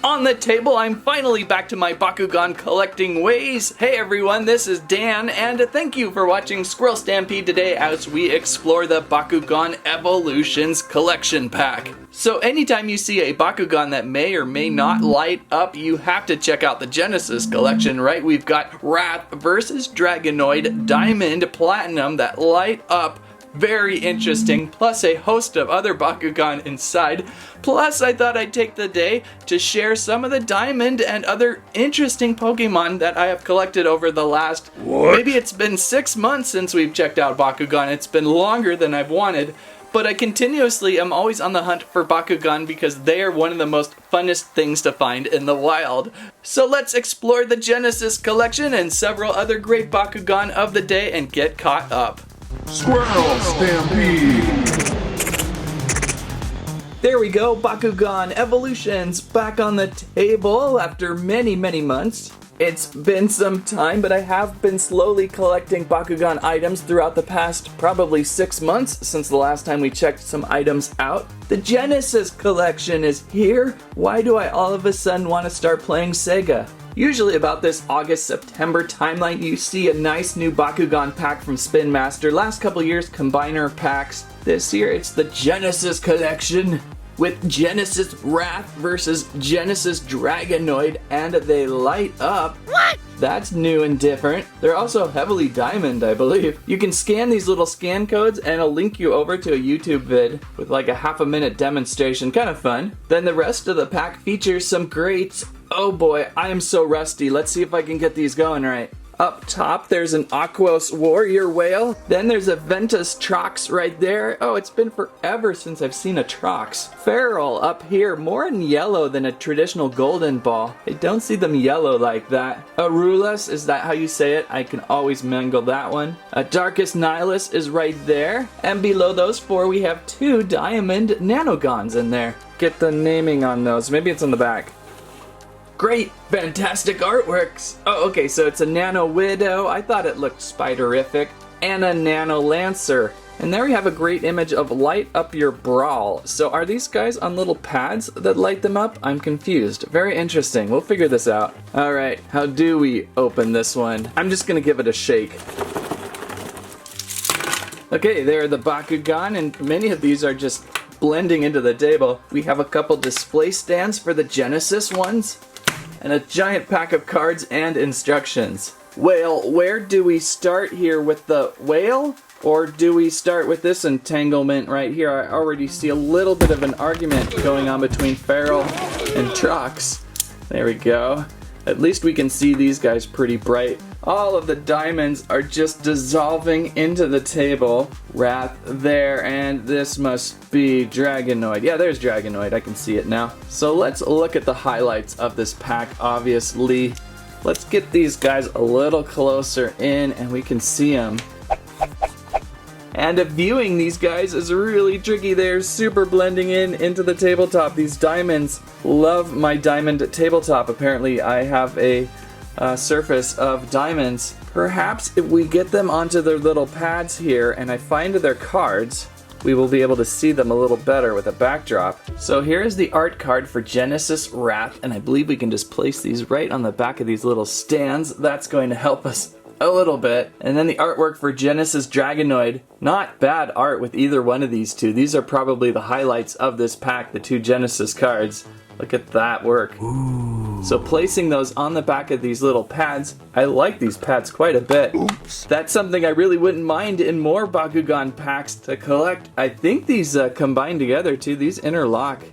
On the table, I'm finally back to my Bakugan collecting ways. Hey everyone, this is Dan, and thank you for watching Squirrel Stampede today as we explore the Bakugan Evolutions collection pack. So anytime you see a Bakugan that may or may not light up, you have to check out the Genesis collection, right? We've got Wrath versus Dragonoid Diamond Platinum that light up. Very interesting, plus a host of other Bakugan inside. Plus, I thought I'd take the day to share some of the Diamond and other interesting Pokemon that I have collected over the last... Maybe it's been 6 months since we've checked out Bakugan. It's been longer than I've wanted. But I continuously am always on the hunt for Bakugan because they are one of the most funnest things to find in the wild. So let's explore the Genesis collection and several other great Bakugan of the day and get caught up. Squirrel Stampede! There we go, Bakugan Evolutions back on the table after many months. It's been some time, but I have been slowly collecting Bakugan items throughout the past probably 6 months since the last time we checked some items out. The Genesis collection is here. Why do I all of a sudden want to start playing Sega? Usually about this August-September timeline, you see a nice new Bakugan pack from Spin Master. Last couple years, combiner packs. This year, it's the Genesis collection with Genesis Wrath versus Genesis Dragonoid, and they light up. What? That's new and different. They're also heavily diamond, I believe. You can scan these little scan codes and it'll link you over to a YouTube vid with like a half-a-minute demonstration. Kind of fun. Then the rest of the pack features some greats. Oh boy, I am so rusty. Let's see if I can get these going right. Up top, there's an Aquos Warrior Whale. Then there's a Ventus Trox right there. Oh, it's been forever since I've seen a Trox. Pharol up here, more in yellow than a traditional golden ball. I don't see them yellow like that. Arulas, is that how you say it? I can always mangle that one. Darkest Nihilus is right there. And below those four, we have 2 Diamond Nanogons in there. Get the naming on those. Maybe it's on the back. Great, fantastic artworks. Oh, okay, so it's a Nano Widow. I thought it looked spiderific. And a Nano Lancer. And there we have a great image of light up your brawl. So are these guys on little pads that light them up? I'm confused. Very interesting. We'll figure this out. All right, how do we open this one? I'm just gonna give it a shake. Okay, there are the Bakugan, and many of these are just blending into the table. We have a couple display stands for the Genesis ones, and a giant pack of cards and instructions. Whale, where do we start here with the whale? Or do we start with this entanglement right here? I already see a little bit of an argument going on between Pharol and Trox. There we go. At least we can see these guys pretty bright. All of the diamonds are just dissolving into the table. Wrath there, and this must be Dragonoid. Yeah, there's Dragonoid. I can see it now. So let's look at the highlights of this pack, obviously. Let's get these guys a little closer in, and we can see them. And viewing these guys is really tricky. They're super blending in into the tabletop. These diamonds love my diamond tabletop. Apparently I have a surface of diamonds. Perhaps if we get them onto their little pads here and I find their cards, we will be able to see them a little better with a backdrop. So here is the art card for Genesis Wrath, and I believe we can just place these right on the back of these little stands. That's going to help us a little bit. And then the artwork for Genesis Dragonoid. Not bad art with either one of these two. These are probably the highlights of this pack, the 2 Genesis cards. Look at that work. Ooh. So placing those on the back of these little pads, I like these pads quite a bit. Oops. That's something I really wouldn't mind in more Bakugan packs to collect. I think these combine together too. These interlock.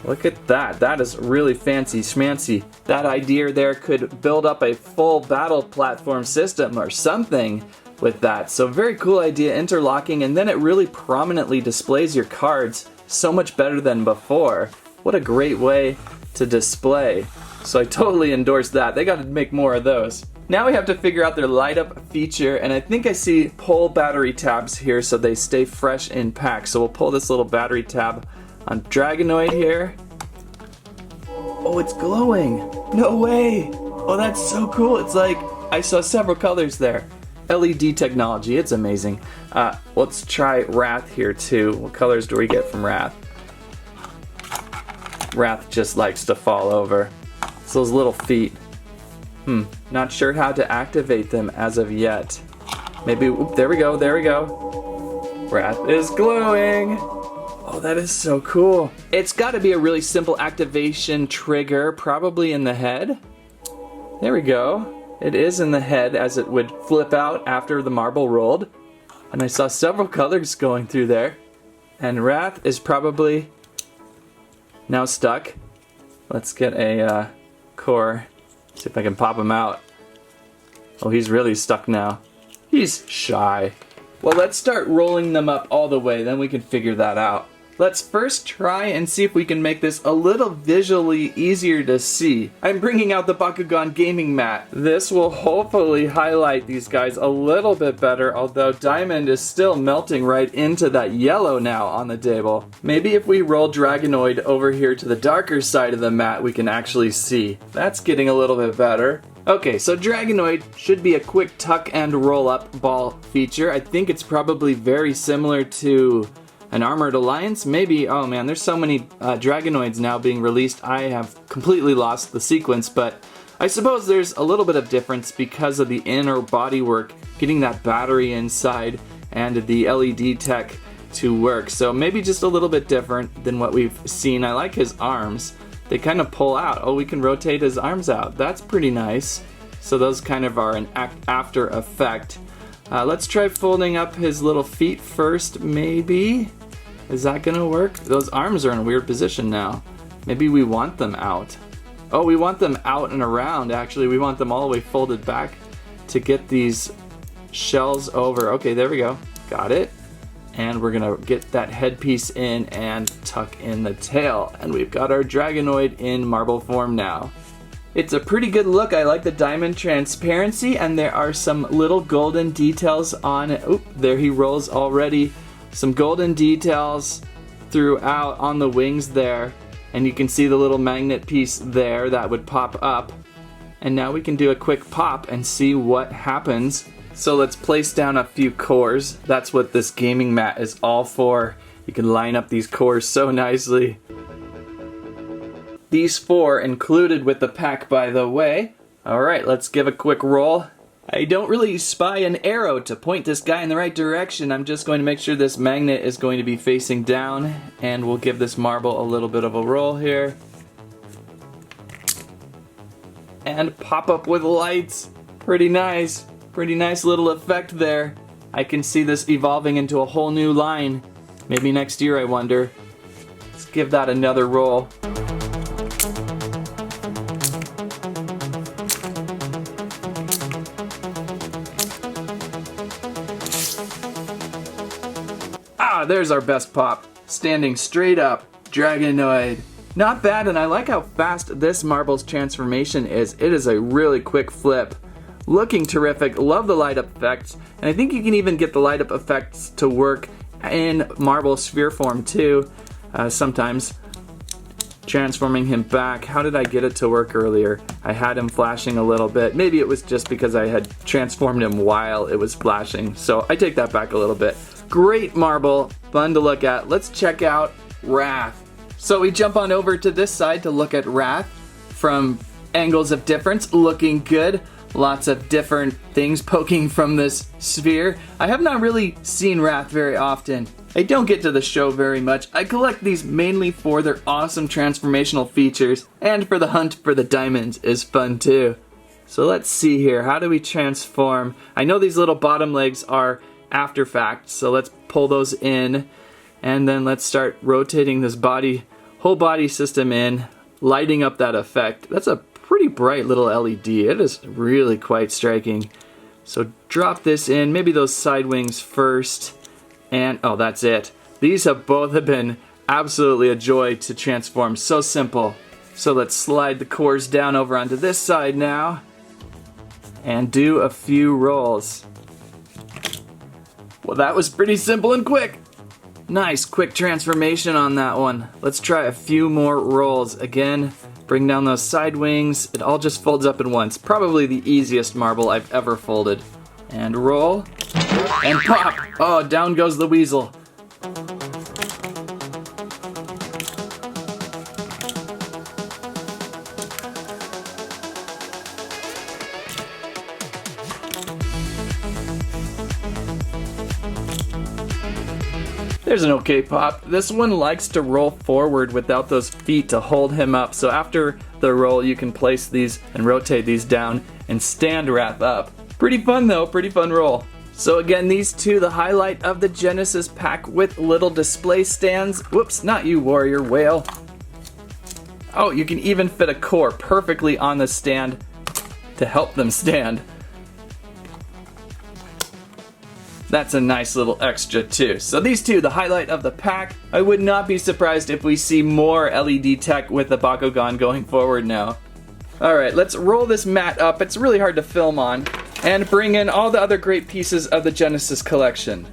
Look at that. That is really fancy schmancy. That idea there could build up a full battle platform system or something with that. So very cool idea, interlocking, and then it really prominently displays your cards so much better than before. What a great way to display. So I totally endorse that. They gotta make more of those. Now we have to figure out their light up feature, and I think I see pull battery tabs here so they stay fresh in pack. So we'll pull this little battery tab on Dragonoid here. Oh, it's glowing. No way. Oh, that's so cool. It's like I saw several colors there. LED technology, it's amazing. Let's try Wrath here too. What colors do we get from Wrath? Wrath just likes to fall over. It's those little feet. Not sure how to activate them as of yet. Maybe, oop, there we go, there we go. Wrath is glowing. Oh, that is so cool. It's got to be a really simple activation trigger, probably in the head. There we go. It is in the head as it would flip out after the marble rolled. And I saw several colors going through there. And Wrath is probably now stuck. Let's get a core. See if I can pop him out. Oh, he's really stuck now. He's shy. Well, let's start rolling them up all the way, then we can figure that out. Let's first try and see if we can make this a little visually easier to see. I'm bringing out the Bakugan Gaming Mat. This will hopefully highlight these guys a little bit better, although Diamond is still melting right into that yellow now on the table. Maybe if we roll Dragonoid over here to the darker side of the mat, we can actually see. That's getting a little bit better. Okay, so Dragonoid should be a quick tuck and roll up ball feature. I think it's probably very similar to an Armored Alliance, maybe. Oh man, there's so many Dragonoids now being released, I have completely lost the sequence, but I suppose there's a little bit of difference because of the inner bodywork, getting that battery inside and the LED tech to work. So maybe just a little bit different than what we've seen. I like his arms. They kind of pull out. Oh, we can rotate his arms out. That's pretty nice. So those kind of are an after effect. Let's try folding up his little feet first, maybe. Is that gonna work? Those arms are in a weird position now. Maybe we want them out. Oh, we want them out and around, actually. We want them all the way folded back to get these shells over. Okay, there we go. Got it. And we're gonna get that headpiece in and tuck in the tail. And we've got our Dragonoid in marble form now. It's a pretty good look. I like the diamond transparency, and there are some little golden details on it. Oop, there he rolls already. Some golden details throughout on the wings there. And you can see the little magnet piece there that would pop up. And now we can do a quick pop and see what happens. So let's place down a few cores. That's what this gaming mat is all for. You can line up these cores so nicely. These 4 included with the pack, by the way. Alright, let's give a quick roll. I don't really spy an arrow to point this guy in the right direction. I'm just going to make sure this magnet is going to be facing down, and we'll give this marble a little bit of a roll here. And pop up with lights. Pretty nice. Pretty nice little effect there. I can see this evolving into a whole new line. Maybe next year, I wonder. Let's give that another roll. Ah, there's our best pop. Standing straight up, Dragonoid. Not bad, and I like how fast this marble's transformation is. It is a really quick flip. Looking terrific, love the light up effects, and I think you can even get the light up effects to work in marble sphere form too, sometimes. Transforming him back. How did I get it to work earlier? I had him flashing a little bit. Maybe it was just because I had transformed him while it was flashing, so I take that back a little bit. Great marble, fun to look at. Let's check out Wrath. So we jump on over to this side to look at Wrath from angles of difference. Looking good. Lots of different things poking from this sphere. I have not really seen Wrath very often. I don't get to the show very much. I collect these mainly for their awesome transformational features, and for the hunt for the diamonds is fun too. So let's see here. How do we transform? I know these little bottom legs are after fact, so let's pull those in, and then let's start rotating this whole body system in, lighting up that effect. That's a pretty bright little LED. It is really quite striking. So drop this in, maybe those side wings first, and oh, that's it. These have both been absolutely a joy to transform. So simple. So let's slide the cores down over onto this side now and do a few rolls. Well, that was pretty simple and quick. Nice quick transformation on that one. Let's try a few more rolls. Again, bring down those side wings. It all just folds up at once. Probably the easiest marble I've ever folded. And roll. And pop! Oh, down goes the weasel. There's an okay pop. This one likes to roll forward without those feet to hold him up. So after the roll, you can place these and rotate these down and stand Wrath up. Pretty fun though, pretty fun roll. So again, these two, the highlight of the Genesis pack with little display stands. Whoops, not you, Warrior Whale. Oh, you can even fit a core perfectly on the stand to help them stand. That's a nice little extra too. So these two, the highlight of the pack. I would not be surprised if we see more LED tech with the Bakugan going forward now. Alright, let's roll this mat up. It's really hard to film on. And bring in all the other great pieces of the Genesis collection.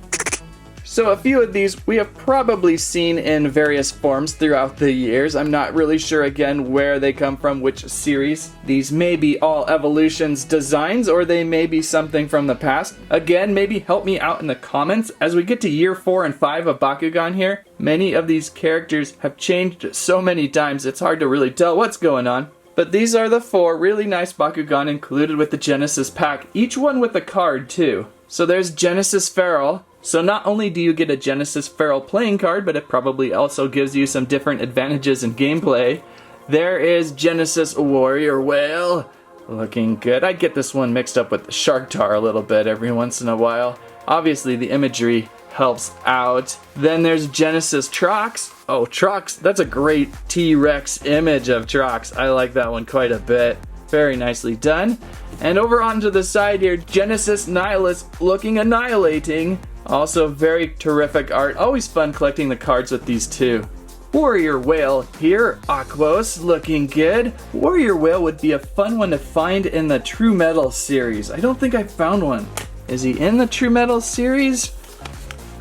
So a few of these we have probably seen in various forms throughout the years. I'm not really sure again where they come from, which series. These may be all Evolution's designs, or they may be something from the past. Again, maybe help me out in the comments. As we get to year 4 and 5 of Bakugan here, many of these characters have changed so many times it's hard to really tell what's going on. But these are the 4 really nice Bakugan included with the Genesis pack, each one with a card too. So there's Genesis Pharol. So not only do you get a Genesis Pharol playing card, but it probably also gives you some different advantages in gameplay. There is Genesis Warrior Whale. Looking good. I get this one mixed up with the Shark Tar a little bit every once in a while. Obviously the imagery helps out. Then there's Genesis Trox. Oh, Trox, that's a great T-Rex image of Trox. I like that one quite a bit. Very nicely done. And over onto the side here, Genesis Nihilus looking annihilating. Also very terrific art. Always fun collecting the cards with these two. Warrior Whale here, Aquos, looking good. Warrior Whale would be a fun one to find in the True Metal series. I don't think I found one. Is he in the True Metal series?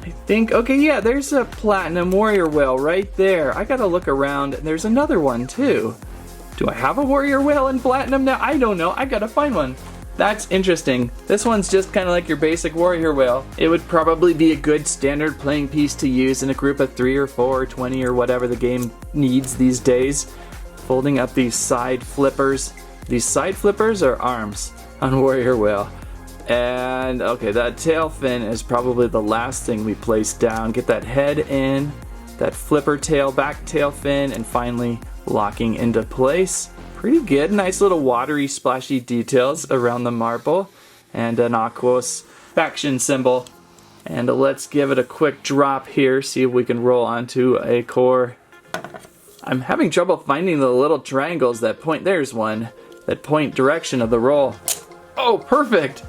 I think, okay, yeah, there's a Platinum Warrior Whale right there. I gotta look around. There's another one too. Do I have a Warrior Whale in Platinum now? I don't know, I gotta find one. That's interesting. This one's just kind of like your basic Warrior Whale. It would probably be a good standard playing piece to use in a group of 3 or 4 or 20 or whatever the game needs these days. Folding up these side flippers. These side flippers are arms on Warrior Whale. And okay, that tail fin is probably the last thing we place down. Get that head in, that flipper tail, back tail fin, and finally locking into place. Pretty good, nice little watery splashy details around the marble. And an Aquos faction symbol. And let's give it a quick drop here, see if we can roll onto a core. I'm having trouble finding the little triangles that point, there's one, that point direction of the roll. Oh, perfect!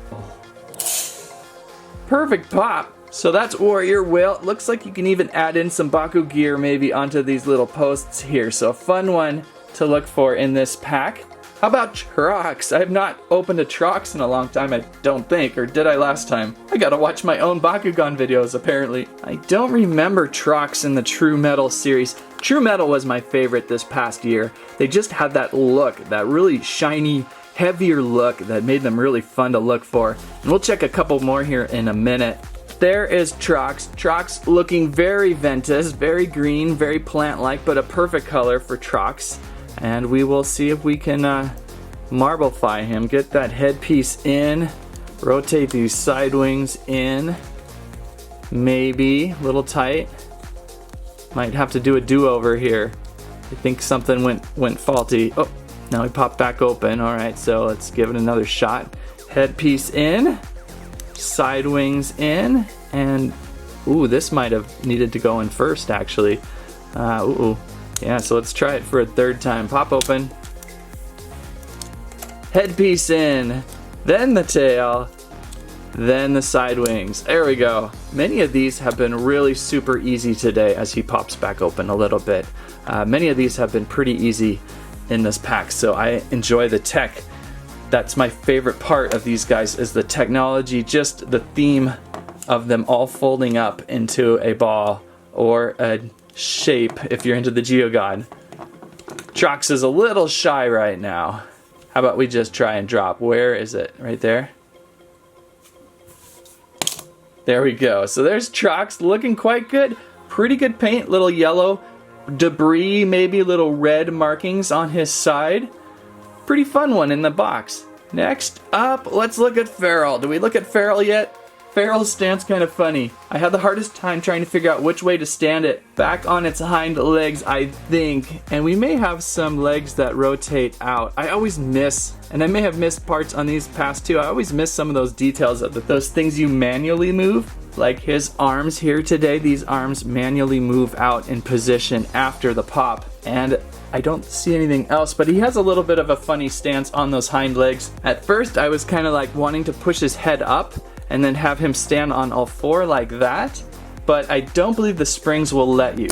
Perfect pop! So that's Warrior Whale. Looks like you can even add in some Baku gear maybe onto these little posts here. So a fun one to look for in this pack. How about Trox? I have not opened a Trox in a long time, I don't think, or did I last time? I gotta watch my own Bakugan videos apparently. I don't remember Trox in the True Metal series. True Metal was my favorite this past year. They just had that look, that really shiny, heavier look that made them really fun to look for. And we'll check a couple more here in a minute. There is Trox. Trox looking very Ventus, very green, very plant-like, but a perfect color for Trox. And we will see if we can marblefy him. Get that headpiece in. Rotate these side wings in. Maybe. A little tight. Might have to do a do-over here. I think something went faulty. Oh, now he popped back open. Alright, so let's give it another shot. Headpiece in. Side wings in. And, ooh, this might have needed to go in first, actually. Ooh. Yeah, so let's try it for a third time. Pop open. Headpiece in. Then the tail. Then the side wings. There we go. Many of these have been really super easy today as he pops back open a little bit. Many of these have been pretty easy in this pack, so I enjoy the tech. That's my favorite part of these guys, is the technology, just the theme of them all folding up into a ball or a shape if you're into the Geogod. Trox is a little shy right now. How about we just try and drop? Where is it? Right there? There we go. So there's Trox looking quite good. Pretty good paint, little yellow debris, maybe little red markings on his side. Pretty fun one in the box. Next up, let's look at Pharol. Do we look at Pharol yet? Pharol's stance kind of funny. I had the hardest time trying to figure out which way to stand it. Back on its hind legs, I think. And we may have some legs that rotate out. I always miss, and I may have missed parts on these past two. I always miss some of those details of those things you manually move. Like his arms here today, these arms manually move out in position after the pop. And I don't see anything else, but he has a little bit of a funny stance on those hind legs. At first, I was kind of like wanting to push his head up and then have him stand on all four like that, but I don't believe the springs will let you.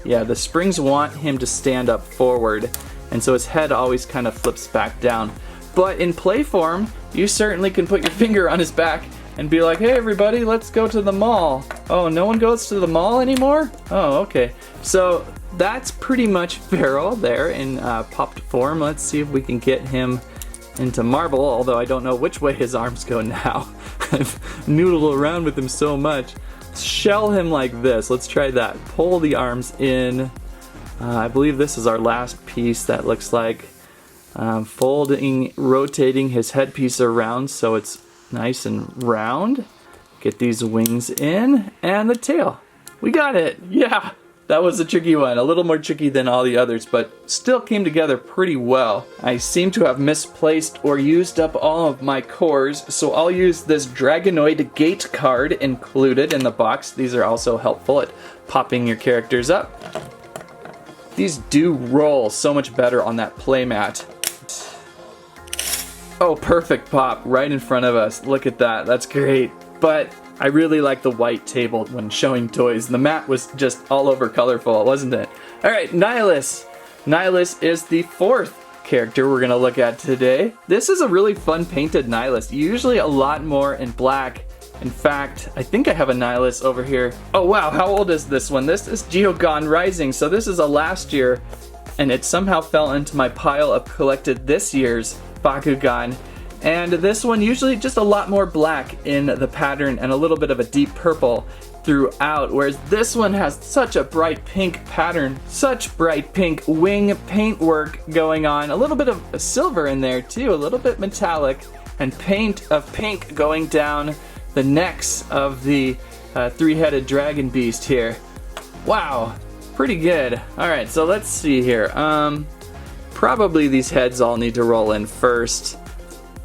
Yeah, the springs want him to stand up forward, and so his head always kind of flips back down. But in play form, you certainly can put your finger on his back and be like, hey everybody, let's go to the mall. Oh, no one goes to the mall anymore? Oh, okay. So that's pretty much Pharol there in popped form. Let's see if we can get him into marble, although I don't know which way his arms go now. I've noodled around with him so much. Shell him like this. Let's try that. Pull the arms in. I believe this is our last piece. That looks like folding, rotating his headpiece around so it's nice and round. Get these wings in and the tail. We got it. Yeah. That was a tricky one, a little more tricky than all the others, but still came together pretty well. I seem to have misplaced or used up all of my cores, so I'll use this Dragonoid gate card included in the box. These are also helpful at popping your characters up. These do roll so much better on that playmat. Oh, perfect pop right in front of us. Look at that, that's great. But I really like the white table when showing toys. The mat was just all over colorful, wasn't it? Alright, Nillious. Nillious is the fourth character we're going to look at today. This is a really fun painted Nillious. Usually a lot more in black. In fact, I think I have a Nillious over here. Oh wow, how old is this one? This is Geogon Rising, so this is a last year, and it somehow fell into my pile of collected this year's Bakugan. And this one usually just a lot more black in the pattern and a little bit of a deep purple throughout, whereas this one has such a bright pink pattern, such bright pink wing paintwork going on, a little bit of silver in there too, a little bit metallic, and paint of pink going down the necks of the three-headed dragon beast here. Wow, pretty good. Alright, so let's see here. Probably these heads all need to roll in first.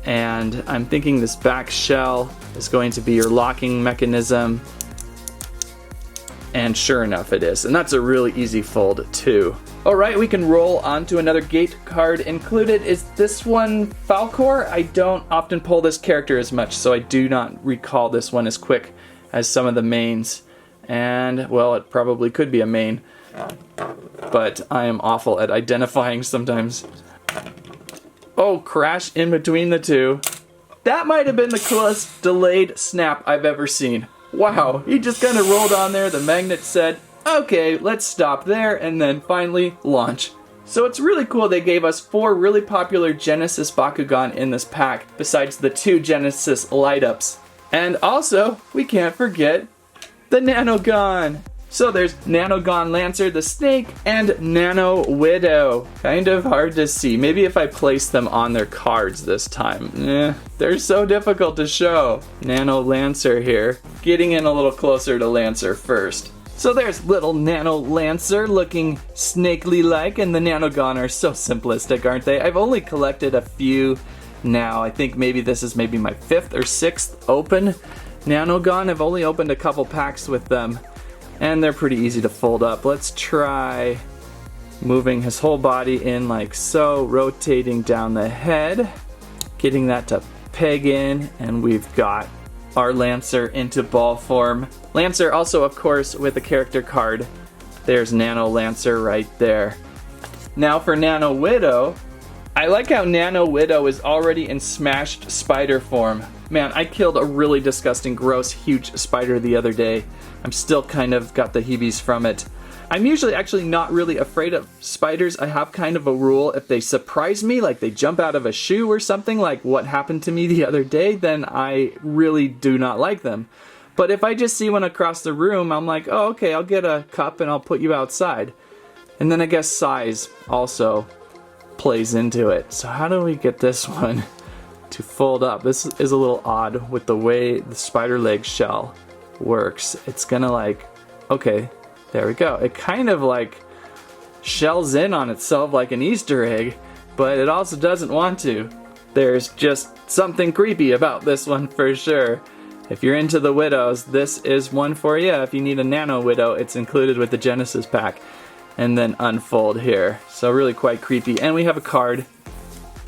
And I'm thinking this back shell is going to be your locking mechanism. And sure enough it is. And that's a really easy fold too. Alright, we can roll on to another gate card included. Is this one Falcor? I don't often pull this character as much, so I do not recall this one as quick as some of the mains. And, well, it probably could be a main. But I am awful at identifying sometimes. Oh, crash in between the two. That might have been the coolest delayed snap I've ever seen. Wow, he just kind of rolled on there, the magnet said, okay, let's stop there, and then finally launch. So it's really cool they gave us 4 really popular Genesis Bakugan in this pack, besides the 2 Genesis light-ups. And also, we can't forget the Nanogan. So there's Nanogan Lancer, the snake, and Nano Widow. Kind of hard to see. Maybe if I place them on their cards this time. They're so difficult to show. Nano Lancer here. Getting in a little closer to Lancer first. So there's little Nano Lancer looking snakely-like, and the Nanogan are so simplistic, aren't they? I've only collected a few now. I think maybe this is maybe my 5th or 6th open Nanogan. I've only opened a couple packs with them. And they're pretty easy to fold up. Let's try moving his whole body in like so, rotating down the head, getting that to peg in, and we've got our Lancer into ball form. Lancer also, of course, with a character card. There's Nano Lancer right there. Now for Nano Widow, I like how Nano Widow is already in smashed spider form. Man, I killed a really disgusting, gross, huge spider the other day. I'm still kind of got the heebies from it. I'm usually actually not really afraid of spiders. I have kind of a rule, if they surprise me, like they jump out of a shoe or something, like what happened to me the other day, then I really do not like them. But if I just see one across the room, I'm like, oh, okay, I'll get a cup and I'll put you outside. And then I guess size also plays into it. So how do we get this one to fold up. This is a little odd with the way the spider leg shell works. It's gonna like, okay, there we go. It kind of like shells in on itself like an Easter egg, but it also doesn't want to. There's just something creepy about this one for sure. If you're into the Widows, this is one for you. If you need a Nano Widow, it's included with the Genesis pack. And then unfold here. So really quite creepy. And we have a card.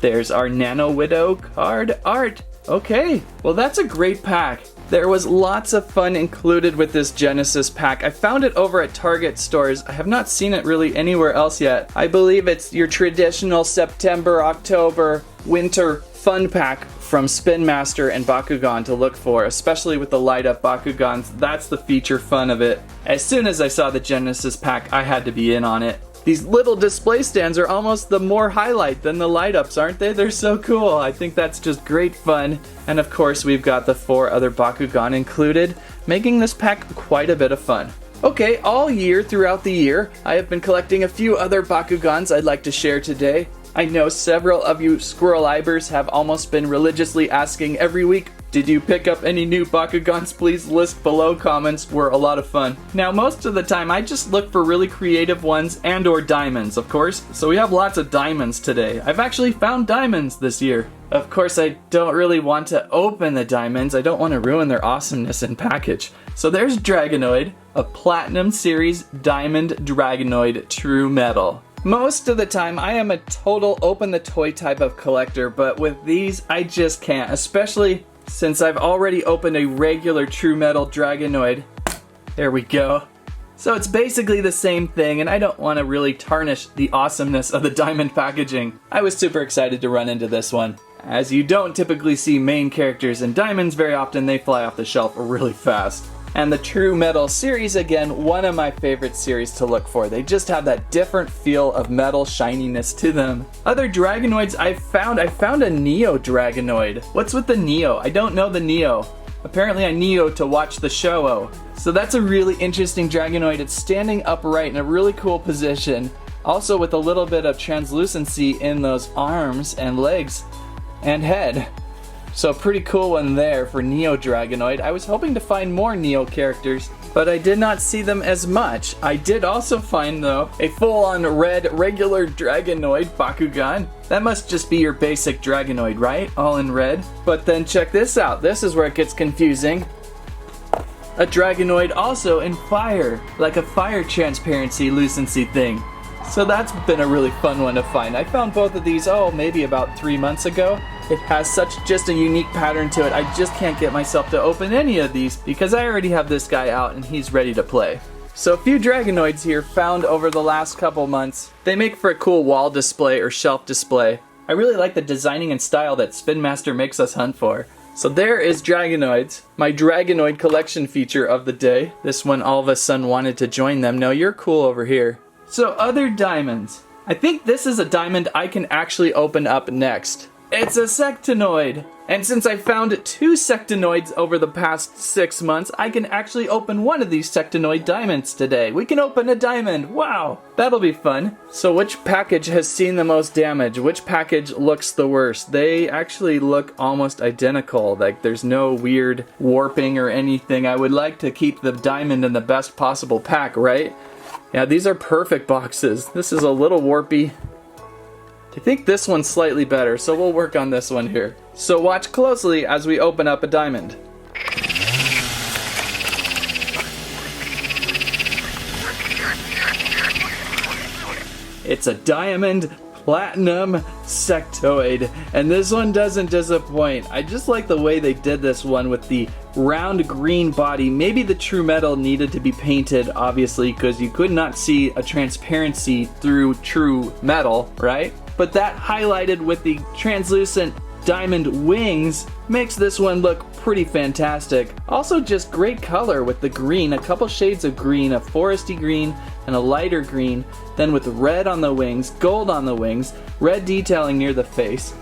There's our Nano Widow card art. Okay, well that's a great pack. There was lots of fun included with this Genesis pack. I found it over at Target stores. I have not seen it really anywhere else yet. I believe it's your traditional September, October, winter fun pack from Spin Master and Bakugan to look for, especially with the light up Bakugans. That's the feature fun of it. As soon as I saw the Genesis pack, I had to be in on it. These little display stands are almost the more highlight than the light ups, aren't they? They're so cool. I think that's just great fun. And of course, we've got the 4 other Bakugan included, making this pack quite a bit of fun. Okay, all year throughout the year, I have been collecting a few other Bakugans I'd like to share today. I know several of you Squirrel-ibers have almost been religiously asking every week, did you pick up any new Bakugans? Please list below. Comments were a lot of fun. Now, most of the time, I just look for really creative ones and or diamonds, of course. So we have lots of diamonds today. I've actually found diamonds this year. Of course, I don't really want to open the diamonds. I don't want to ruin their awesomeness in package. So there's Dragonoid, a Platinum Series Diamond Dragonoid True Metal. Most of the time, I am a total open the toy type of collector, but with these, I just can't, especially since I've already opened a regular True Metal Dragonoid. There we go. So it's basically the same thing, and I don't want to really tarnish the awesomeness of the diamond packaging. I was super excited to run into this one. As you don't typically see main characters in diamonds very often, they fly off the shelf really fast. And the True Metal series, again, one of my favorite series to look for. They just have that different feel of metal shininess to them. Other Dragonoids I found a Neo Dragonoid. What's with the Neo? I don't know the Neo. Apparently I Neo to watch the show. So that's a really interesting Dragonoid. It's standing upright in a really cool position. Also with a little bit of translucency in those arms and legs and head. So pretty cool one there for Neo Dragonoid. I was hoping to find more Neo characters, but I did not see them as much. I did also find, though, a full-on red regular Dragonoid Bakugan. That must just be your basic Dragonoid, right? All in red. But then check this out. This is where it gets confusing. A Dragonoid also in fire, like a fire transparency lucency thing. So that's been a really fun one to find. I found both of these, maybe about 3 months ago. It has such just a unique pattern to it, I just can't get myself to open any of these because I already have this guy out and he's ready to play. So a few Dragonoids here found over the last couple months. They make for a cool wall display or shelf display. I really like the designing and style that Spin Master makes us hunt for. So there is Dragonoids, my Dragonoid collection feature of the day. This one all of a sudden wanted to join them. No, you're cool over here. So other diamonds. I think this is a diamond I can actually open up next. It's a Sectoid. And since I found 2 Sectoids over the past 6 months, I can actually open one of these Sectoid diamonds today. We can open a diamond. Wow, that'll be fun. So which package has seen the most damage? Which package looks the worst? They actually look almost identical. Like there's no weird warping or anything. I would like to keep the diamond in the best possible pack, right? Yeah, these are perfect boxes. This is a little warpy. I think this one's slightly better, so we'll work on this one here. So watch closely as we open up a diamond. It's a Diamond Platinum Sectoid, and this one doesn't disappoint. I just like the way they did this one with the round green body. Maybe the True Metal needed to be painted, obviously, because you could not see a transparency through True Metal, right? But that highlighted with the translucent diamond wings makes this one look pretty fantastic. Also just great color with the green, a couple shades of green, a foresty green and a lighter green, then with red on the wings, gold on the wings, red detailing near the face.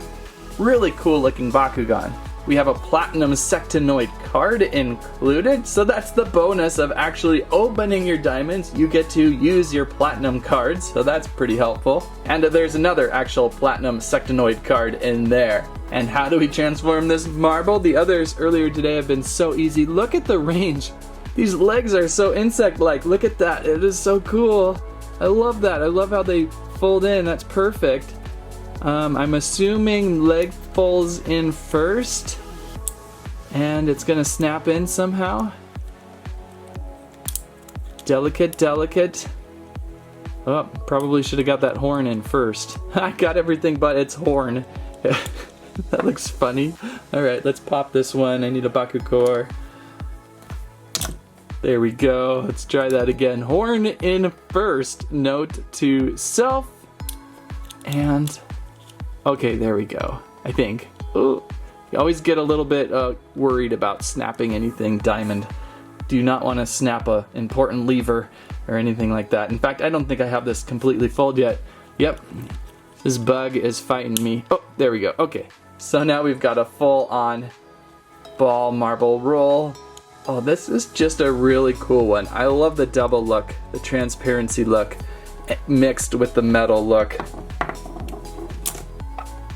Really cool looking Bakugan. we have a Platinum Sectoid card included. So that's the bonus of actually opening your diamonds. You get to use your Platinum cards, so that's pretty helpful. And there's another actual Platinum Sectoid card in there. And how do we transform this marble? The others earlier today have been so easy. Look at the range. These legs are so insect-like. Look at that. It is so cool. I love that. I love how they fold in. That's perfect. I'm assuming leg folds in first. And it's going to snap in somehow. Delicate, delicate. Oh, probably should have got that horn in first. I got everything but its horn. That looks funny. Alright, let's pop this one. I need a Bakucore. There we go. Let's try that again. Horn in first. Note to self. And okay, there we go. I think. Ooh. You always get a little bit worried about snapping anything diamond. Do not want to snap a important lever or anything like that. In fact, I don't think I have this completely full yet. Yep. This bug is fighting me. Oh, there we go. Okay. So now we've got a full-on ball marble roll. Oh, this is just a really cool one. I love the double look, the transparency look, mixed with the metal look.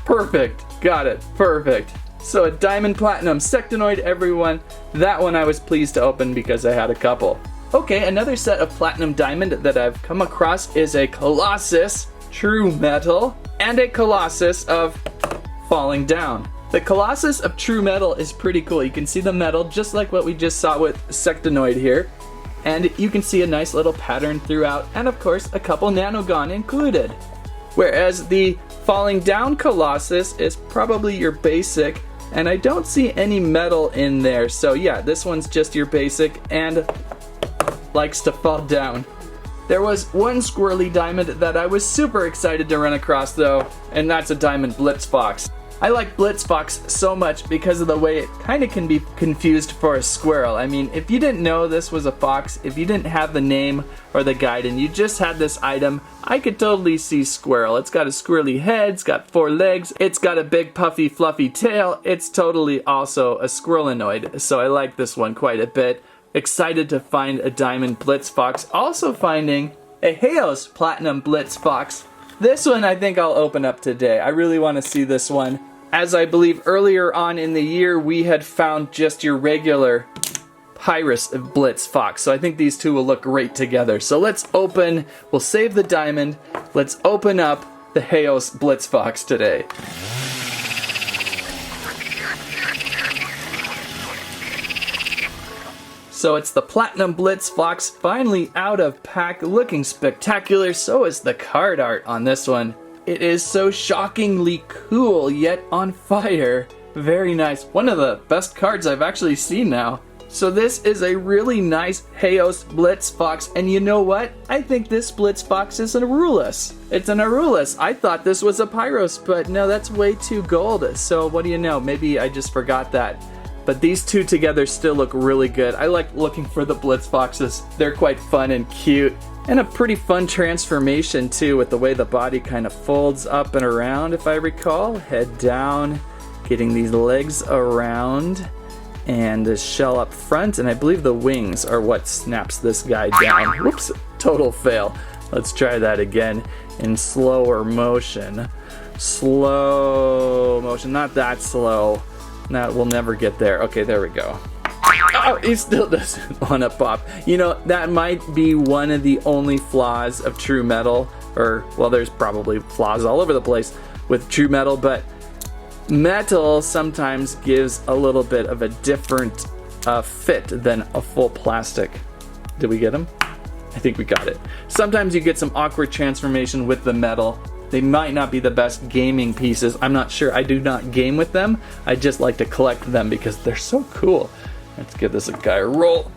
Perfect. Got it. Perfect. So a Diamond Platinum Sectoid, everyone. That one I was pleased to open because I had a couple. Okay, another set of Platinum Diamond that I've come across is a Colossus True Metal and a Colossus of Falling Down. The Colossus of True Metal is pretty cool. You can see the metal just like what we just saw with Sectoid here. And you can see a nice little pattern throughout, and of course a couple Nanogan included. Whereas the Falling Down Colossus is probably your basic, and I don't see any metal in there. So yeah, this one's just your basic and likes to fall down. There was one squirrely diamond that I was super excited to run across though, and that's a Diamond Blitz Fox. I like Blitz Fox so much because of the way it kind of can be confused for a squirrel. I mean, if you didn't know this was a fox, if you didn't have the name or the guide and you just had this item, I could totally see squirrel. It's got a squirrely head, it's got 4 legs, it's got a big puffy fluffy tail. It's totally also a squirrelinoid, so I like this one quite a bit. Excited to find a Diamond Blitz Fox. Also finding a Haos Platinum Blitz Fox. This one I think I'll open up today. I really want to see this one. As I believe earlier on in the year we had found just your regular Pyrus Blitz Fox. So I think these two will look great together. So let's open, we'll save the diamond. Let's open up the Haos Blitz Fox today. So it's the Platinum Blitz Fox, finally out of pack, looking spectacular. So is the card art on this one. It is so shockingly cool, yet on fire. Very nice. One of the best cards I've actually seen now. So this is a really nice Haos Blitz Fox, and you know what? I think this Blitz Fox is an Arulus. It's an Arulus. I thought this was a Pyros, but no, that's way too gold. So what do you know? Maybe I just forgot that. But these two together still look really good. I like looking for the Blitz Foxes. They're quite fun and cute. And a pretty fun transformation too, with the way the body kind of folds up and around, if I recall. Head down, getting these legs around, and the shell up front. And I believe the wings are what snaps this guy down. Whoops, total fail. Let's try that again in slower motion. Slow motion, not that slow. No, we'll never get there. Okay, there we go. Oh, he still doesn't want to pop. You know, that might be one of the only flaws of True Metal. Or, well, there's probably flaws all over the place with True Metal, but metal sometimes gives a little bit of a different fit than a full plastic. Did we get him? I think we got it. Sometimes you get some awkward transformation with the metal. They might not be the best gaming pieces. I'm not sure. I do not game with them. I just like to collect them because they're so cool. Let's give this guy a roll.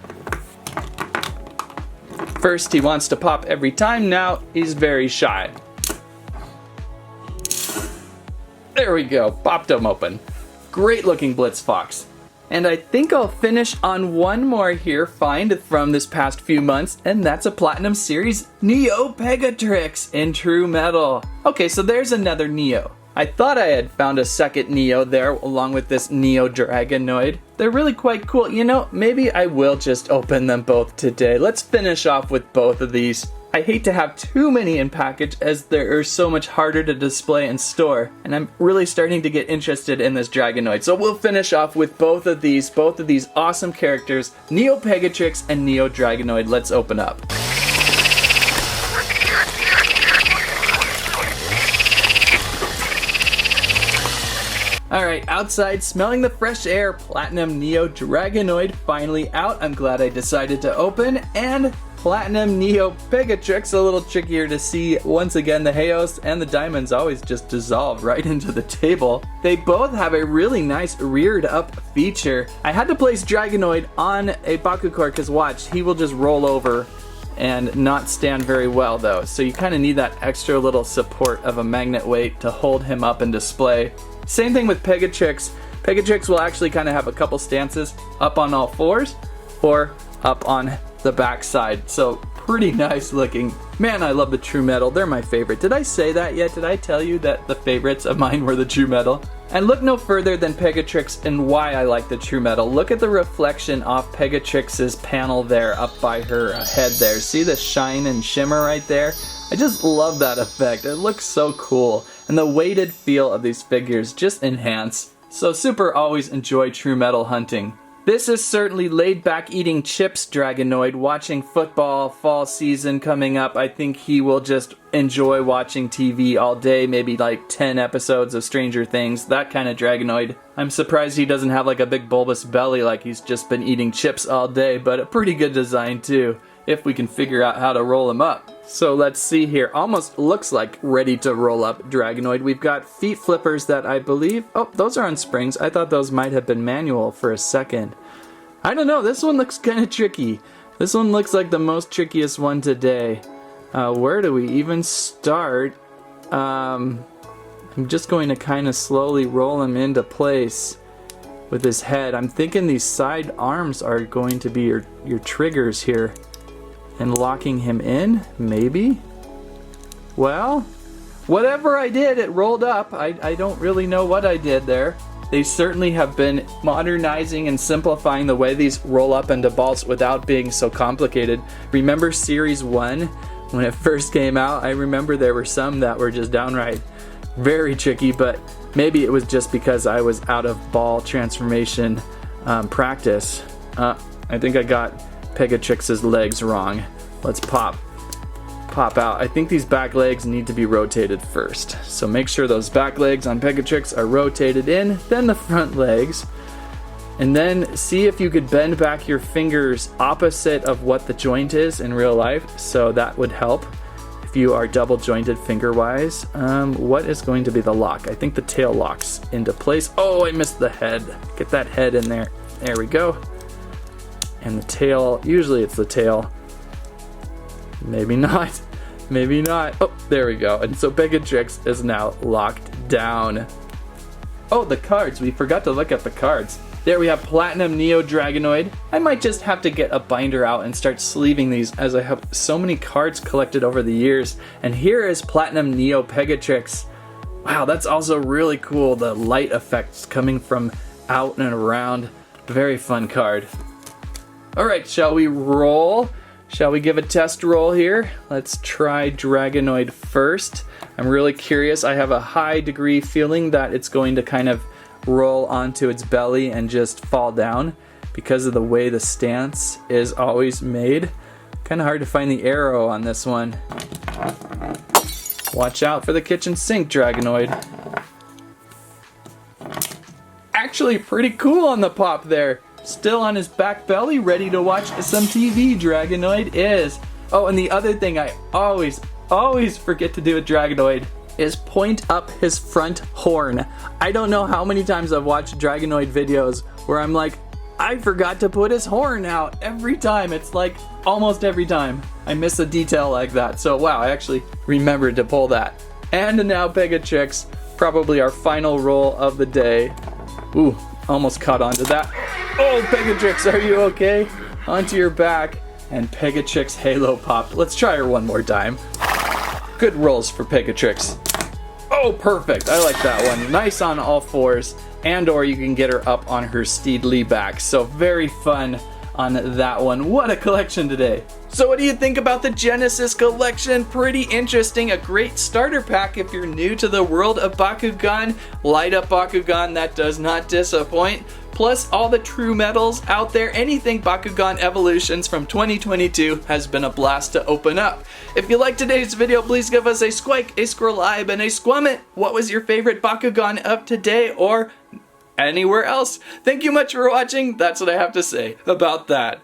First, he wants to pop every time. Now, he's very shy. There we go. Popped him open. Great looking Blitz Fox. And I think I'll finish on one more here find from this past few months, and that's a Platinum Series Neo Pegatrix in True Metal. Okay, so there's another Neo. I thought I had found a second Neo there along with this Neo Dragonoid. They're really quite cool. You know, maybe I will just open them both today. Let's finish off with both of these. I hate to have too many in package as they're so much harder to display and store, and I'm really starting to get interested in this Dragonoid. So we'll finish off with both of these awesome characters, Neo Pegatrix and Neo Dragonoid. Let's open up. Alright, outside, smelling the fresh air, Platinum Neo Dragonoid finally out. I'm glad I decided to open, and Platinum Neo Pegatrix, a little trickier to see. Once again, the Haos and the Diamonds always just dissolve right into the table. They both have a really nice reared up feature. I had to place Dragonoid on a Bakugan because watch, he will just roll over and not stand very well though. So you kind of need that extra little support of a magnet weight to hold him up and display. Same thing with Pegatrix. Pegatrix will actually kind of have a couple stances up on all fours or up on the back side. So pretty nice looking. Man, I love the True Metal. They're my favorite. Did I say that yet? Did I tell you that the favorites of mine were the True Metal? And look no further than Pegatrix and why I like the True Metal. Look at the reflection off Pegatrix's panel there up by her head there. See the shine and shimmer right there? I just love that effect. It looks so cool. And the weighted feel of these figures just enhance. So super always enjoy True Metal hunting. This is certainly laid back eating chips Dragonoid, watching football, fall season coming up. I think he will just enjoy watching TV all day, maybe like 10 episodes of Stranger Things, that kind of Dragonoid. I'm surprised he doesn't have like a big bulbous belly like he's just been eating chips all day, but a pretty good design too, if we can figure out how to roll him up. So let's see here, almost looks like ready to roll up Dragonoid. We've got feet flippers that I believe, oh, those are on springs. I thought those might have been manual for a second. I don't know, this one looks kind of tricky. This one looks like the most trickiest one today. Where do we even start? I'm just going to kind of slowly roll him into place with his head. I'm thinking these side arms are going to be your triggers here. And locking him in, maybe? Well, whatever I did, it rolled up. I don't really know what I did there. They certainly have been modernizing and simplifying the way these roll up into balls without being so complicated. Remember Series 1? When it first came out, I remember there were some that were just downright very tricky, but maybe it was just because I was out of ball transformation practice. I think I got Pegatrix's legs wrong. Let's pop out. I think these back legs need to be rotated first. So make sure those back legs on Pegatrix are rotated in, then the front legs. And then see if you could bend back your fingers opposite of what the joint is in real life. So that would help if you are double jointed finger wise. What is going to be the lock? I think the tail locks into place. Oh, I missed the head. Get that head in there. There we go. And the tail, usually it's the tail. Maybe not. Maybe not. Oh, there we go. And so Pegatrix is now locked down. Oh, the cards. We forgot to look at the cards. There we have Platinum Neo Dragonoid. I might just have to get a binder out and start sleeving these as I have so many cards collected over the years. And here is Platinum Neo Pegatrix. Wow, that's also really cool. The light effects coming from out and around. Very fun card. Alright, shall we roll? Shall we give a test roll here? Let's try Dragonoid first. I'm really curious. I have a high degree feeling that it's going to kind of roll onto its belly and just fall down because of the way the stance is always made. Kind of hard to find the arrow on this one. Watch out for the kitchen sink, Dragonoid. Actually pretty cool on the pop there. Still on his back belly, ready to watch some TV, Dragonoid is. Oh, and the other thing I always forget to do with Dragonoid is point up his front horn. I don't know how many times I've watched Dragonoid videos where I'm like, I forgot to put his horn out every time. It's like almost every time I miss a detail like that. So wow, I actually remembered to pull that. And now Pegatrix, probably our final roll of the day. Ooh, almost caught onto that. Oh, Pegatrix, are you okay? Onto your back. And Pegatrix Halo popped. Let's try her one more time. Good rolls for Pegatrix. Oh, perfect. I like that one. Nice on all fours. And or you can get her up on her steedly back. So very fun on that one. What a collection today. So what do you think about the Genesis collection? Pretty interesting. A great starter pack if you're new to the world of Bakugan. Light up Bakugan, that does not disappoint. Plus all the true metals out there. Anything Bakugan Evolutions from 2022 has been a blast to open up. If you liked today's video, please give us a squike, a squirrelibe, and a squammet. What was your favorite Bakugan of today or anywhere else? Thank you much for watching. That's what I have to say about that.